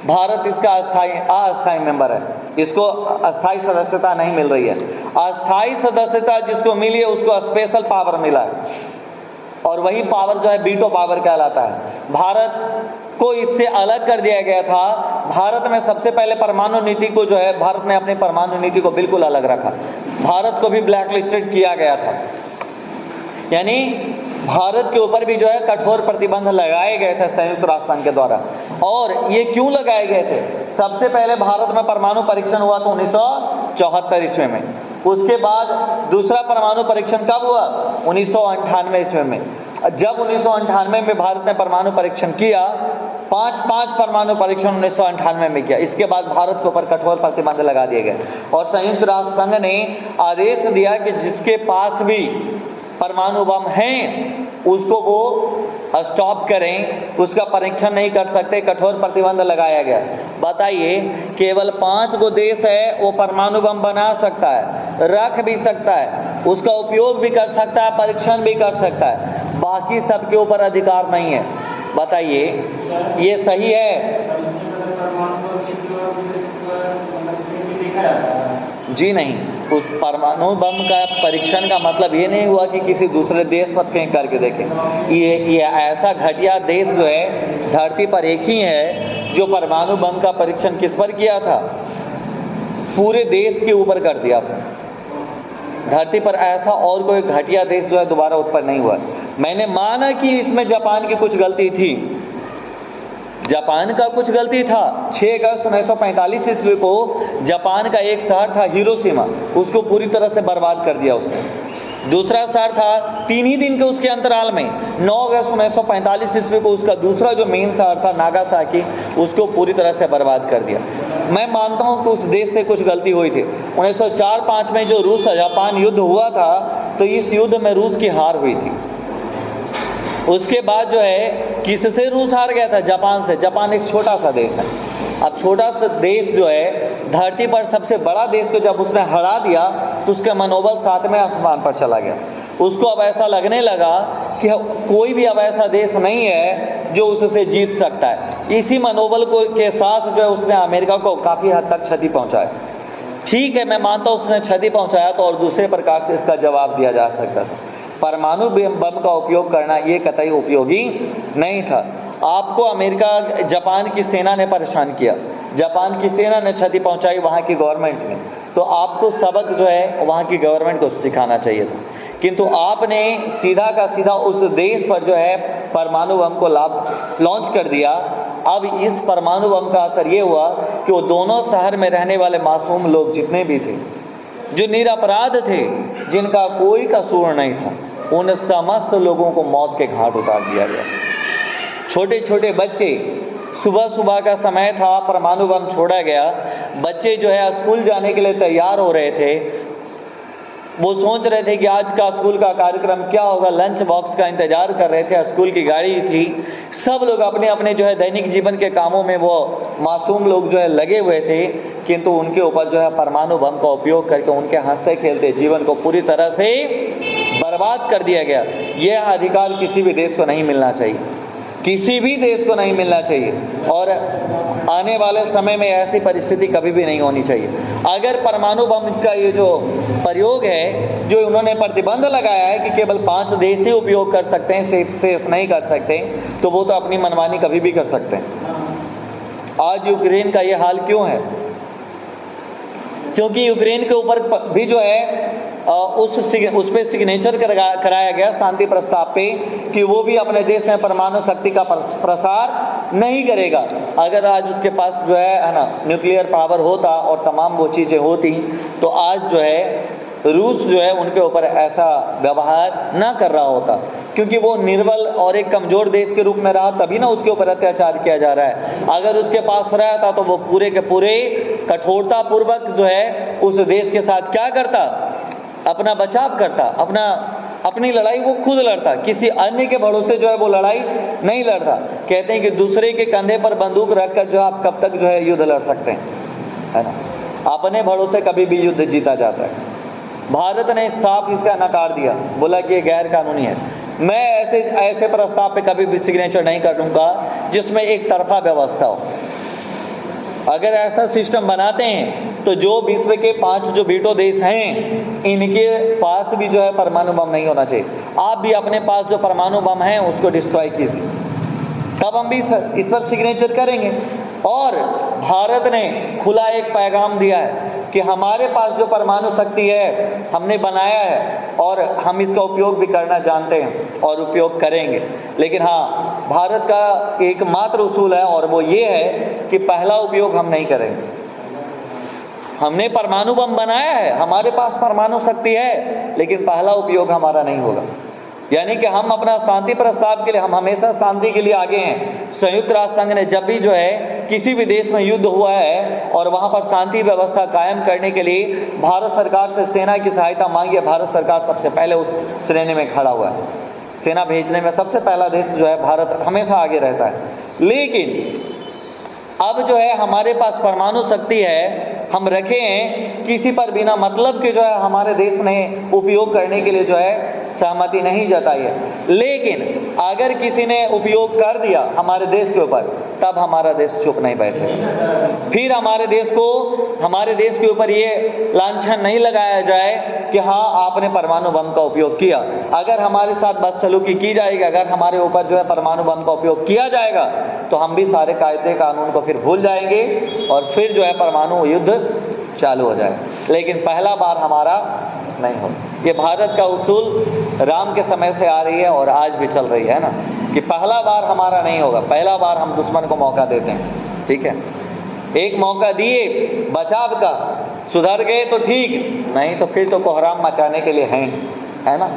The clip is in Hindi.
भारत इसका अस्थायी मेंबर है, इसको अस्थायी सदस्यता नहीं मिल रही है। अस्थायी सदस्यता जिसको मिली है उसको स्पेशल पावर मिला है, और वही पावर जो है वीटो पावर कहलाता है। भारत को इससे अलग कर दिया गया था। भारत में सबसे पहले परमाणु नीति को जो है, भारत ने अपनी परमाणु नीति को बिल्कुल अलग रखा। भारत को भी ब्लैक लिस्टेड किया गया था, यानी भारत के ऊपर भी जो है कठोर प्रतिबंध लगाए गए थे संयुक्त राष्ट्र संघ के द्वारा। और ये क्यों लगाए गए थे? सबसे पहले भारत में परमाणु परीक्षण हुआ था 1974 ईस्वी में। उसके बाद दूसरा परमाणु परीक्षण कब हुआ? 1998 ईस्वी में। जब 1998 में भारत ने परमाणु परीक्षण किया, पांच परमाणु परीक्षण 1998 में किया। इसके बाद भारत के ऊपर कठोर प्रतिबंध लगा दिए गए और संयुक्त राष्ट्र संघ ने आदेश दिया कि जिसके पास भी परमाणु बम हैं उसको वो स्टॉप करें, उसका परीक्षण नहीं कर सकते, कठोर प्रतिबंध लगाया गया। बताइए, केवल 5 गो देश है वो परमाणु बम बना सकता है, रख भी सकता है, उसका उपयोग भी कर सकता है, परीक्षण भी कर सकता है, बाकी सबके ऊपर अधिकार नहीं है। बताइए, ये सही है? जी नहीं। उस परमाणु बम का परीक्षण का मतलब ये नहीं हुआ कि किसी दूसरे देश पर फेंक करके देखें। ये ऐसा घटिया देश जो है धरती पर एक ही है जो परमाणु बम का परीक्षण किस पर किया था? पूरे देश के ऊपर कर दिया था। धरती पर ऐसा और कोई घटिया देश जो है दोबारा उत्पन्न नहीं हुआ। मैंने माना कि इसमें जापान की कुछ गलती थी, जापान का कुछ गलती था। 6 अगस्त 1945 ईस्वी को जापान का एक शहर था हिरोशिमा, उसको पूरी तरह से बर्बाद कर दिया उसने। दूसरा शहर था 3 ही दिन के उसके अंतराल में 9 अगस्त 1945 ईस्वी को उसका दूसरा जो मेन शहर था नागासाकी, उसको पूरी तरह से बर्बाद कर दिया। मैं मानता हूं कि उस देश से कुछ गलती हुई थी। 1904-05 में जो रूस जापान युद्ध हुआ था, तो इस युद्ध में रूस की हार हुई थी। उसके बाद जो है किससे रूस हार गया था? जापान से। जापान एक छोटा सा देश है। अब छोटा सा देश जो है धरती पर सबसे बड़ा देश को जब उसने हरा दिया तो उसका मनोबल 7वें आसमान पर चला गया। उसको अब ऐसा लगने लगा कि कोई भी अब ऐसा देश नहीं है जो उससे जीत सकता है। इसी मनोबल को के साथ जो है उसने अमेरिका को काफ़ी हद तक क्षति पहुंचाई। ठीक है, मैं मानता हूँ उसने क्षति पहुंचाया तो और दूसरे प्रकार से इसका जवाब दिया जा सकता था। परमाणु बम का उपयोग करना ये कतई उपयोगी नहीं था। आपको अमेरिका जापान की सेना ने परेशान किया, जापान की सेना ने क्षति पहुंचाई वहाँ की गवर्नमेंट ने, तो आपको सबक जो है वहाँ की गवर्नमेंट को सिखाना चाहिए था। किंतु आपने सीधा का सीधा उस देश पर जो है परमाणु बम को लॉन्च कर दिया। अब इस परमाणु बम का असर ये हुआ कि वो दोनों शहर में रहने वाले मासूम लोग जितने भी थे, जो निरपराध थे, जिनका कोई कसूर नहीं था, उन समस्त लोगों को मौत के घाट उतार दिया गया। छोटे छोटे बच्चे, सुबह सुबह का समय था, परमाणु बम छोड़ा गया, बच्चे जो है स्कूल जाने के लिए तैयार हो रहे थे। वो सोच रहे थे कि आज का स्कूल का कार्यक्रम क्या होगा, लंच बॉक्स का इंतजार कर रहे थे, स्कूल की गाड़ी थी, सब लोग अपने अपने जो है दैनिक जीवन के कामों में वो मासूम लोग जो है लगे हुए थे। किंतु उनके ऊपर जो है परमाणु बम का उपयोग करके उनके हंसते खेलते जीवन को पूरी तरह से बर्बाद कर दिया गया। यह अधिकार किसी भी देश को नहीं मिलना चाहिए, किसी भी देश को नहीं मिलना चाहिए, और आने वाले समय में ऐसी परिस्थिति कभी भी नहीं होनी चाहिए। अगर परमाणु बम का ये जो प्रयोग है, जो उन्होंने प्रतिबंध लगाया है कि केवल 5 देश ही उपयोग कर सकते हैं, शेष नहीं कर सकते, तो वो तो अपनी मनमानी कभी भी कर सकते हैं। आज यूक्रेन का ये हाल क्यों है? क्योंकि यूक्रेन के ऊपर भी जो है उस पे सिग्नेचर कराया गया शांति प्रस्ताव पे कि वो भी अपने देश में परमाणु शक्ति का प्रसार नहीं करेगा। अगर आज उसके पास जो है ना न्यूक्लियर पावर होता और तमाम वो चीज़ें होती, तो आज जो है रूस जो है उनके ऊपर ऐसा व्यवहार ना कर रहा होता, क्योंकि वो निर्बल और एक कमज़ोर देश के रूप में रहा, तभी ना उसके ऊपर अत्याचार किया जा रहा है। अगर उसके पास रहता तो वो पूरे के पूरे कठोरता पूर्वक जो है उस देश के साथ क्या करता, अपना बचाव करता, अपनी लड़ाई वो खुद लड़ता, किसी अन्य के भरोसे जो है वो लड़ाई नहीं लड़ता। कहते हैं कि दूसरे के कंधे पर बंदूक रखकर जो आप कब तक जो है युद्ध लड़ सकते हैं, है ना? अपने भरोसे कभी भी युद्ध जीता जाता है। भारत ने साफ इसका नकार दिया, बोला कि ये गैर कानूनी है। मैं ऐसे प्रस्ताव पे कभी भी सिग्नेचर नहीं करूंगा जिसमें एक तरफा व्यवस्था हो। अगर ऐसा सिस्टम बनाते हैं तो जो विश्व के 5 जो वीटो देश हैं, इनके पास भी जो है परमाणु बम नहीं होना चाहिए। आप भी अपने पास जो परमाणु बम है उसको डिस्ट्रॉय कीजिए, तब हम भी इस पर सिग्नेचर करेंगे। और भारत ने खुला एक पैगाम दिया है कि हमारे पास जो परमाणु शक्ति है हमने बनाया है और हम इसका उपयोग भी करना जानते हैं और उपयोग करेंगे। लेकिन हाँ, भारत का एकमात्र उसूल है और वो ये है कि पहला उपयोग हम नहीं करेंगे। हमने परमाणु बम बनाया है, हमारे पास परमाणु शक्ति है, लेकिन पहला उपयोग हमारा नहीं होगा। यानी कि हम अपना शांति प्रस्ताव के लिए, हम हमेशा शांति के लिए आगे हैं। संयुक्त राष्ट्र संघ ने जब भी जो है किसी भी देश में युद्ध हुआ है और वहां पर शांति व्यवस्था कायम करने के लिए भारत सरकार से सेना की सहायता मांगी है, भारत सरकार सबसे पहले उस श्रेणी में खड़ा हुआ है। सेना भेजने में सबसे पहला देश जो है भारत हमेशा आगे रहता है। लेकिन अब जो है हमारे पास परमाणु शक्ति है, हम रखे हैं, किसी पर बिना मतलब के जो है हमारे देश ने उपयोग करने के लिए जो है सहमति नहीं जताई है। लेकिन अगर किसी ने उपयोग कर दिया हमारे देश के ऊपर, तब हमारा देश चुप नहीं बैठेगा। फिर हमारे देश के ऊपर ये लांछन नहीं लगाया जाए कि हाँ आपने परमाणु बम का उपयोग किया। अगर हमारे साथ बदसलूकी की जाएगी, अगर हमारे ऊपर जो है परमाणु बम का उपयोग किया जाएगा, तो हम भी सारे कायदे कानून को फिर भूल जाएंगे और फिर जो है परमाणु युद्ध चालू हो जाएगा। लेकिन पहला बार हमारा नहीं हो। ये भारत का उसूल राम के समय से आ रही है और आज भी चल रही है ना, कि पहला बार हमारा नहीं होगा। पहला बार हम दुश्मन को मौका देते हैं, ठीक है, एक मौका दिए बचाव का, सुधर गए तो ठीक, नहीं तो फिर तो कोहराम मचाने के लिए हैं, है ना।